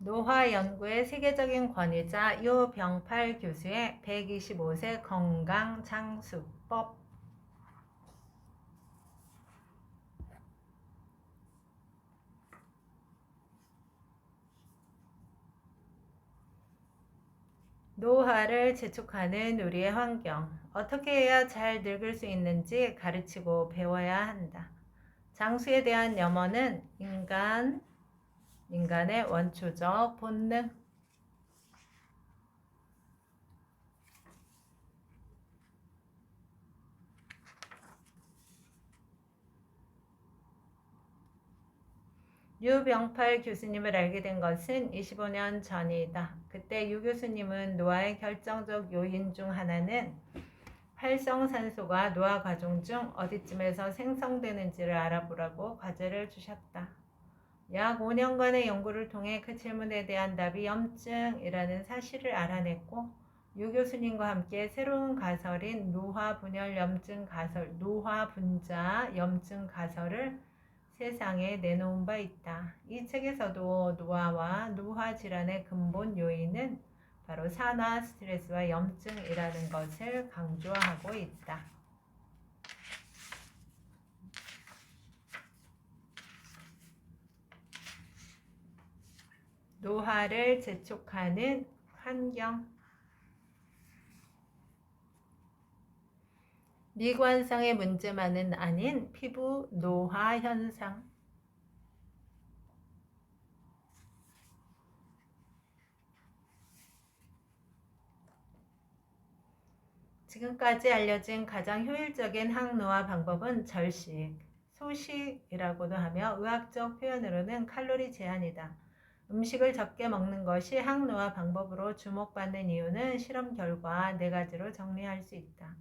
노화 연구의 세계적인 권위자 유병팔 교수의 125세 건강 장수법. 노화를 재촉하는 우리의 환경, 어떻게 해야 잘 늙을 수 있는지 가르치고 배워야 한다. 장수에 대한 염원은 인간의 원초적 본능. 유병팔 교수님을 알게 된 것은 25년 전이다. 그때 유 교수님은 노화의 결정적 요인 중 하나는 활성산소가 노화 과정 중 어디쯤에서 생성되는지를 알아보라고 과제를 주셨다. 약 5년간의 연구를 통해 그 질문에 대한 답이 염증이라는 사실을 알아냈고, 유 교수님과 함께 새로운 가설인 노화분열 염증 가설, 노화분자 염증 가설을 세상에 내놓은 바 있다. 이 책에서도 노화와 노화 질환의 근본 요인은 바로 산화 스트레스와 염증이라는 것을 강조하고 있다. 노화를 재촉하는 환경. 미관상의 문제만은 아닌 피부 노화 현상. 지금까지 알려진 가장 효율적인 항노화 방법은 절식, 소식이라고도 하며 의학적 표현으로는 칼로리 제한이다. 음식을 적게 먹는 것이 항노화 방법으로 주목받는 이유는 실험 결과 4가지로 정리할 수 있다.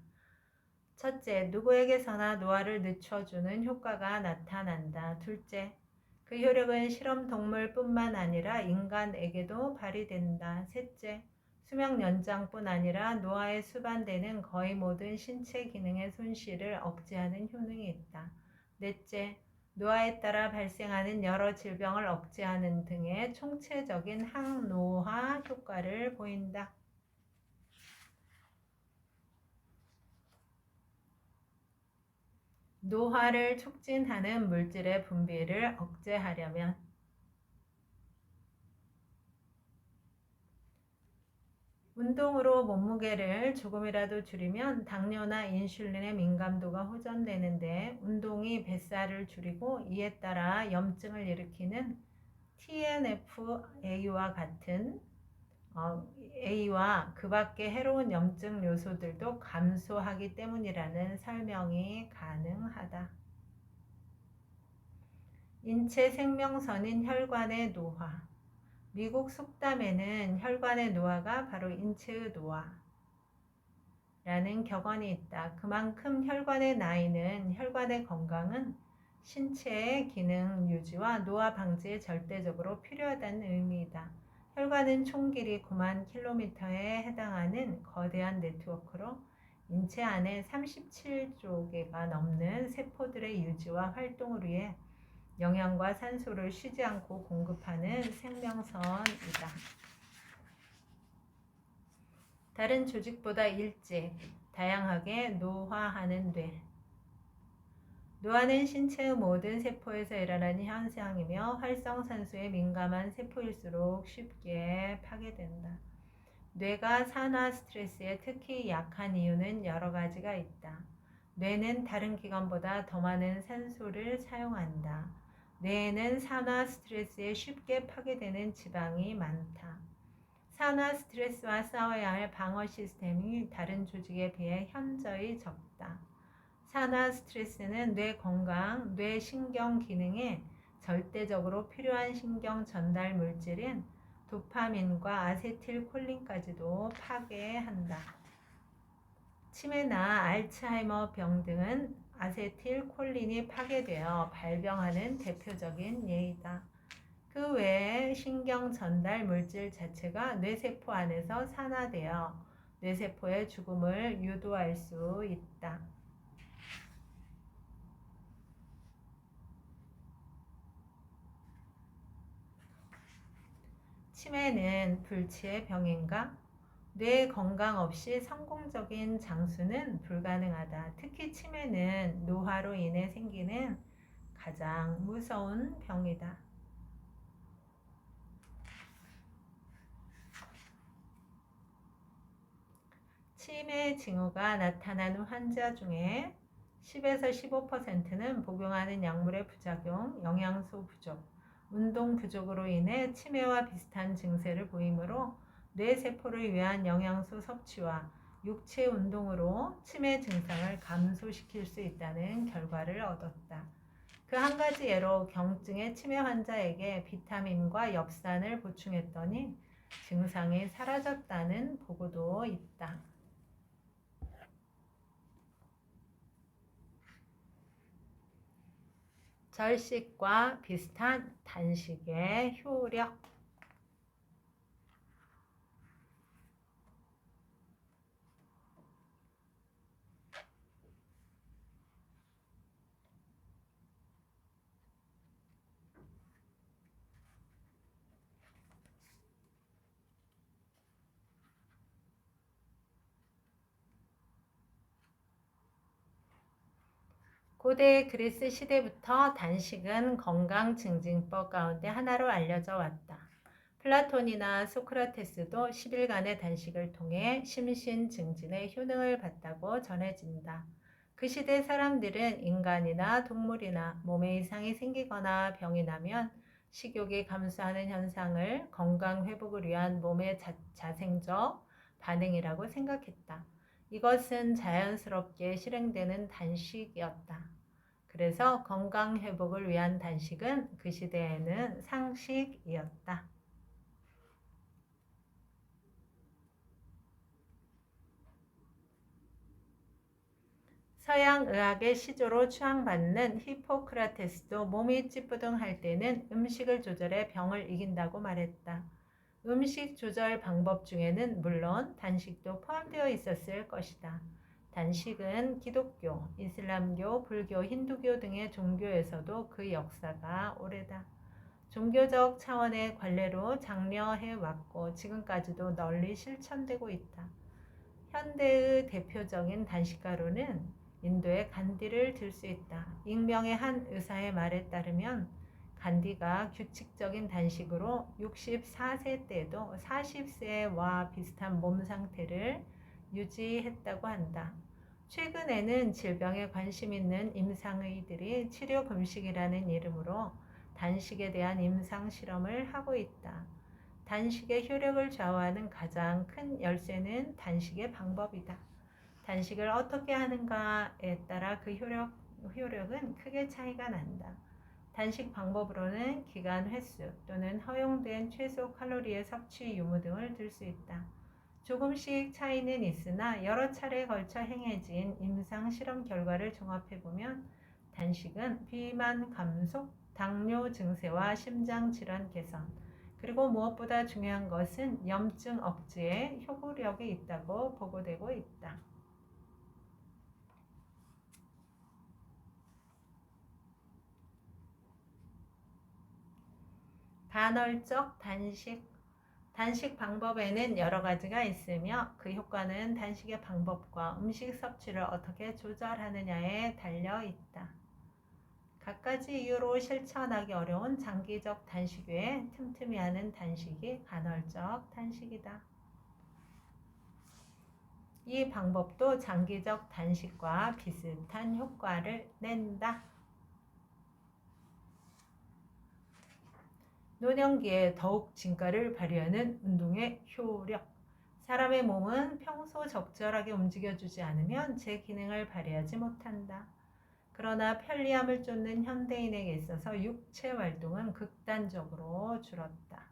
첫째, 누구에게서나 노화를 늦춰주는 효과가 나타난다. 둘째, 그 효력은 실험 동물뿐만 아니라 인간에게도 발휘된다. 셋째, 수명 연장뿐 아니라 노화에 수반되는 거의 모든 신체 기능의 손실을 억제하는 효능이 있다. 넷째, 노화에 따라 발생하는 여러 질병을 억제하는 등의 총체적인 항노화 효과를 보인다. 노화를 촉진하는 물질의 분비를 억제하려면 운동으로 몸무게를 조금이라도 줄이면 당뇨나 인슐린의 민감도가 호전되는데, 운동이 뱃살을 줄이고 이에 따라 염증을 일으키는 TNF-A와 같은 A와 그 밖의 해로운 염증 요소들도 감소하기 때문이라는 설명이 가능하다. 인체 생명선인 혈관의 노화. 미국 속담에는 혈관의 노화가 바로 인체의 노화라는 격언이 있다. 그만큼 혈관의 나이는, 혈관의 건강은 신체의 기능 유지와 노화 방지에 절대적으로 필요하다는 의미이다. 혈관은 총 길이 9만 킬로미터에 해당하는 거대한 네트워크로 인체 안에 37조 개가 넘는 세포들의 유지와 활동을 위해 영양과 산소를 쉬지 않고 공급하는 생명선이다. 다른 조직보다 일찍, 다양하게 노화하는 뇌. 노화는 신체의 모든 세포에서 일어나는 현상이며 활성산소에 민감한 세포일수록 쉽게 파괴된다. 뇌가 산화 스트레스에 특히 약한 이유는 여러 가지가 있다. 뇌는 다른 기관보다 더 많은 산소를 사용한다. 뇌에는 산화 스트레스에 쉽게 파괴되는 지방이 많다. 산화 스트레스와 싸워야 할 방어 시스템이 다른 조직에 비해 현저히 적다. 산화 스트레스는 뇌 건강, 뇌 신경 기능에 절대적으로 필요한 신경 전달 물질인 도파민과 아세틸콜린까지도 파괴한다. 치매나 알츠하이머 병 등은 아세틸콜린이 파괴되어 발병하는 대표적인 예이다. 그 외에 신경 전달 물질 자체가 뇌세포 안에서 산화되어 뇌세포의 죽음을 유도할 수 있다. 치매는 불치의 병인가? 뇌 건강 없이 성공적인 장수는 불가능하다. 특히 치매는 노화로 인해 생기는 가장 무서운 병이다. 치매 징후가 나타나는 환자 중에 10에서 15%는 복용하는 약물의 부작용, 영양소 부족, 운동 부족으로 인해 치매와 비슷한 증세를 보이므로 뇌세포를 위한 영양소 섭취와 육체 운동으로 치매 증상을 감소시킬 수 있다는 결과를 얻었다. 그 한 가지 예로 경증의 치매 환자에게 비타민과 엽산을 보충했더니 증상이 사라졌다는 보고도 있다. 절식과 비슷한 단식의 효력. 고대 그리스 시대부터 단식은 건강 증진법 가운데 하나로 알려져 왔다. 플라톤이나 소크라테스도 10일간의 단식을 통해 심신 증진의 효능을 봤다고 전해진다. 그 시대 사람들은 인간이나 동물이나 몸에 이상이 생기거나 병이 나면 식욕이 감소하는 현상을 건강 회복을 위한 몸의 자생적 반응이라고 생각했다. 이것은 자연스럽게 실행되는 단식이었다. 그래서 건강 회복을 위한 단식은 그 시대에는 상식이었다. 서양 의학의 시조로 추앙받는 히포크라테스도 몸이 찌뿌둥할 때는 음식을 조절해 병을 이긴다고 말했다. 음식 조절 방법 중에는 물론 단식도 포함되어 있었을 것이다. 단식은 기독교, 이슬람교, 불교, 힌두교 등의 종교에서도 그 역사가 오래다. 종교적 차원의 관례로 장려해 왔고 지금까지도 널리 실천되고 있다. 현대의 대표적인 단식가로는 인도의 간디를 들 수 있다. 익명의 한 의사의 말에 따르면 간디가 규칙적인 단식으로 64세 때도 40세와 비슷한 몸 상태를 유지했다고 한다. 최근에는 질병에 관심 있는 임상의들이 치료 금식이라는 이름으로 단식에 대한 임상 실험을 하고 있다. 단식의 효력을 좌우하는 가장 큰 열쇠는 단식의 방법이다. 단식을 어떻게 하는가에 따라 그 효력은 크게 차이가 난다. 단식 방법으로는 기간 횟수 또는 허용된 최소 칼로리의 섭취 유무 등을 들 수 있다. 조금씩 차이는 있으나 여러 차례에 걸쳐 행해진 임상 실험 결과를 종합해보면 단식은 비만 감소, 당뇨 증세와 심장 질환 개선, 그리고 무엇보다 중요한 것은 염증 억제에 효과력이 있다고 보고되고 있다. 간헐적 단식 방법에는 여러 가지가 있으며 그 효과는 단식의 방법과 음식 섭취를 어떻게 조절하느냐에 달려 있다. 갖가지 이유로 실천하기 어려운 장기적 단식 외에 틈틈이 하는 단식이 간헐적 단식이다. 이 방법도 장기적 단식과 비슷한 효과를 낸다. 노년기에 더욱 진가를 발휘하는 운동의 효력. 사람의 몸은 평소 적절하게 움직여주지 않으면 제 기능을 발휘하지 못한다. 그러나 편리함을 쫓는 현대인에게 있어서 육체 활동은 극단적으로 줄었다.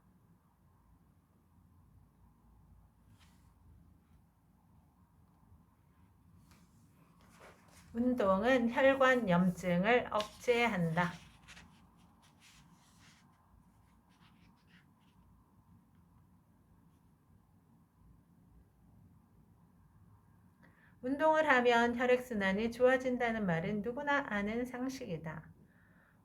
운동은 혈관 염증을 억제한다. 운동을 하면 혈액순환이 좋아진다는 말은 누구나 아는 상식이다.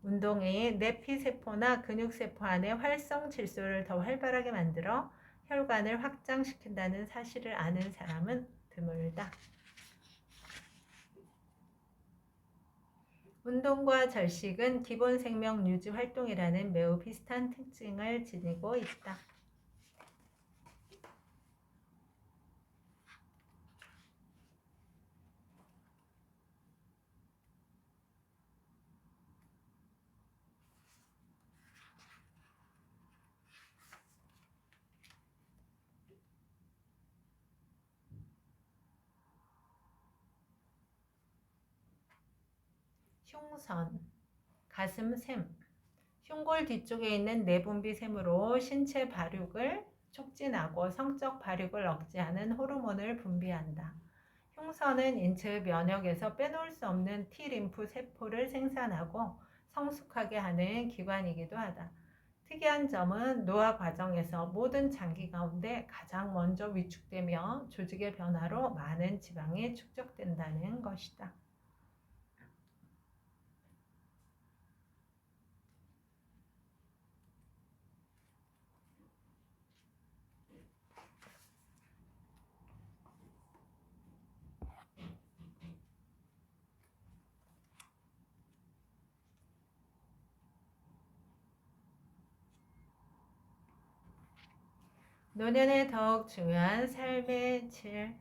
운동이 내 피세포나 근육세포 안에 활성 질소를 더 활발하게 만들어 혈관을 확장시킨다는 사실을 아는 사람은 드물다. 운동과 절식은 기본 생명 유지 활동이라는 매우 비슷한 특징을 지니고 있다. 흉선, 가슴샘. 흉골 뒤쪽에 있는 내분비샘으로 신체 발육을 촉진하고 성적 발육을 억제하는 호르몬을 분비한다. 흉선은 인체의 면역에서 빼놓을 수 없는 T림프 세포를 생산하고 성숙하게 하는 기관이기도 하다. 특이한 점은 노화 과정에서 모든 장기 가운데 가장 먼저 위축되며 조직의 변화로 많은 지방이 축적된다는 것이다. 노년에 더욱 중요한 삶의 질.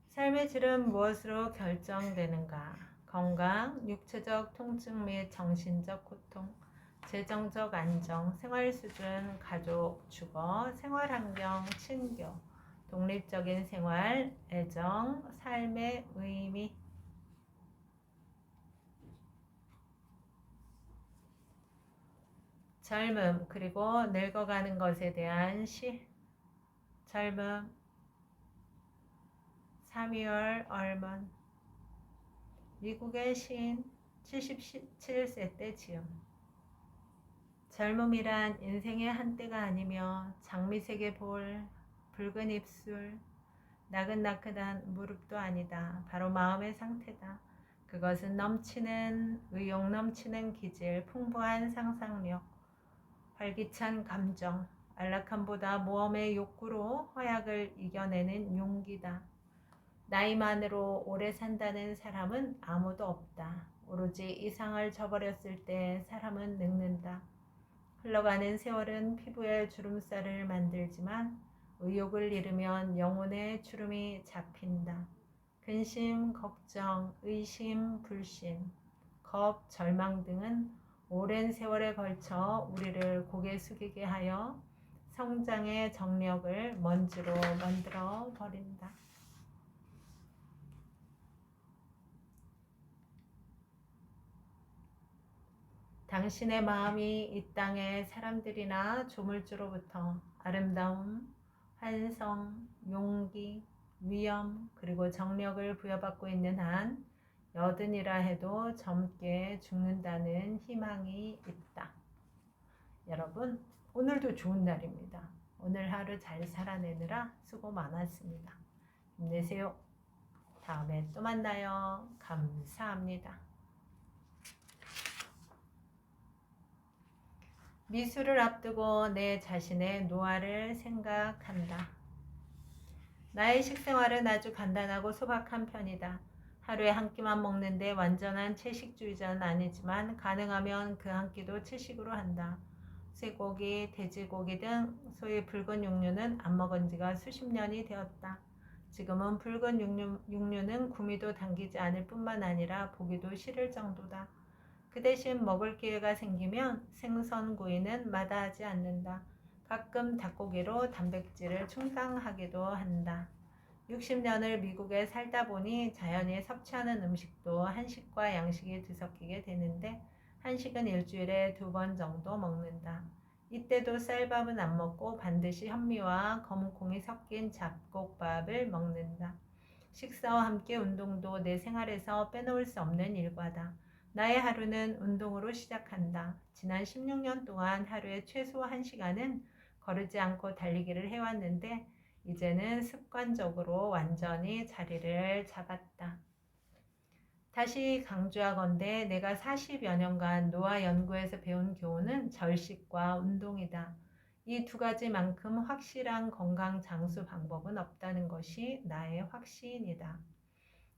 삶의 질은 무엇으로 결정되는가? 건강, 육체적 통증 및 정신적 고통, 재정적 안정, 생활 수준, 가족, 주거, 생활 환경, 친교, 독립적인 생활, 애정, 삶의 의미. 젊음, 그리고 늙어가는 것에 대한 시. 젊음, 사뮤얼 얼먼. 미국의 시인, 77세 때 지음. 젊음이란 인생의 한때가 아니며 장미색의 볼, 붉은 입술, 나긋나긋한 무릎도 아니다. 바로 마음의 상태다. 그것은 넘치는 의욕 넘치는 기질, 풍부한 상상력, 활기찬 감정, 안락함보다 모험의 욕구로 허약을 이겨내는 용기다. 나이만으로 오래 산다는 사람은 아무도 없다. 오로지 이상을 저버렸을 때 사람은 늙는다. 흘러가는 세월은 피부에 주름살을 만들지만 의욕을 잃으면 영혼의 주름이 잡힌다. 근심, 걱정, 의심, 불신, 겁, 절망 등은 오랜 세월에 걸쳐 우리를 고개 숙이게 하여 성장의 정력을 먼지로 만들어 버린다. 당신의 마음이 이 땅의 사람들이나 조물주로부터 아름다움, 환성, 용기, 위엄, 그리고 정력을 부여받고 있는 한 여든이라 해도 젊게 죽는다는 희망이 있다. 여러분, 오늘도 좋은 날입니다. 오늘 하루 잘 살아내느라 수고 많았습니다. 힘내세요. 다음에 또 만나요. 감사합니다. 미술을 앞두고 내 자신의 노화를 생각한다. 나의 식생활은 아주 간단하고 소박한 편이다. 하루에 한 끼만 먹는데 완전한 채식주의자는 아니지만 가능하면 그 한 끼도 채식으로 한다. 쇠고기, 돼지고기 등 소위 붉은 육류는 안 먹은 지가 수십 년이 되었다. 지금은 붉은 육류는 구미도 당기지 않을 뿐만 아니라 보기도 싫을 정도다. 그 대신 먹을 기회가 생기면 생선구이는 마다하지 않는다. 가끔 닭고기로 단백질을 충당하기도 한다. 60년을 미국에 살다 보니 자연히 섭취하는 음식도 한식과 양식이 뒤섞이게 되는데 한식은 일주일에 2번 정도 먹는다. 이때도 쌀밥은 안 먹고 반드시 현미와 검은콩이 섞인 잡곡밥을 먹는다. 식사와 함께 운동도 내 생활에서 빼놓을 수 없는 일과다. 나의 하루는 운동으로 시작한다. 지난 16년 동안 하루에 최소 1시간은 거르지 않고 달리기를 해왔는데 이제는 습관적으로 완전히 자리를 잡았다. 다시 강조하건대 내가 40여 년간 노화 연구에서 배운 교훈은 절식과 운동이다. 이 두 가지만큼 확실한 건강 장수 방법은 없다는 것이 나의 확신이다.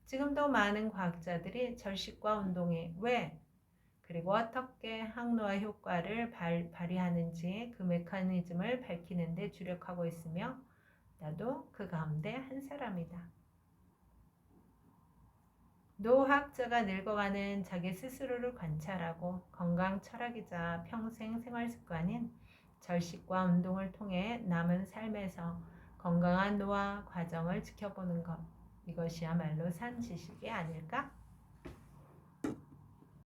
지금도 많은 과학자들이 절식과 운동이 왜 그리고 어떻게 항노화 효과를 발휘하는지 그 메커니즘을 밝히는 데 주력하고 있으며 나도 그 가운데 한 사람이다. 노학자가 늙어가는 자기 스스로를 관찰하고 건강 철학이자 평생 생활 습관인 절식과 운동을 통해 남은 삶에서 건강한 노화 과정을 지켜보는 것. 이것이야말로 산 지식이 아닐까?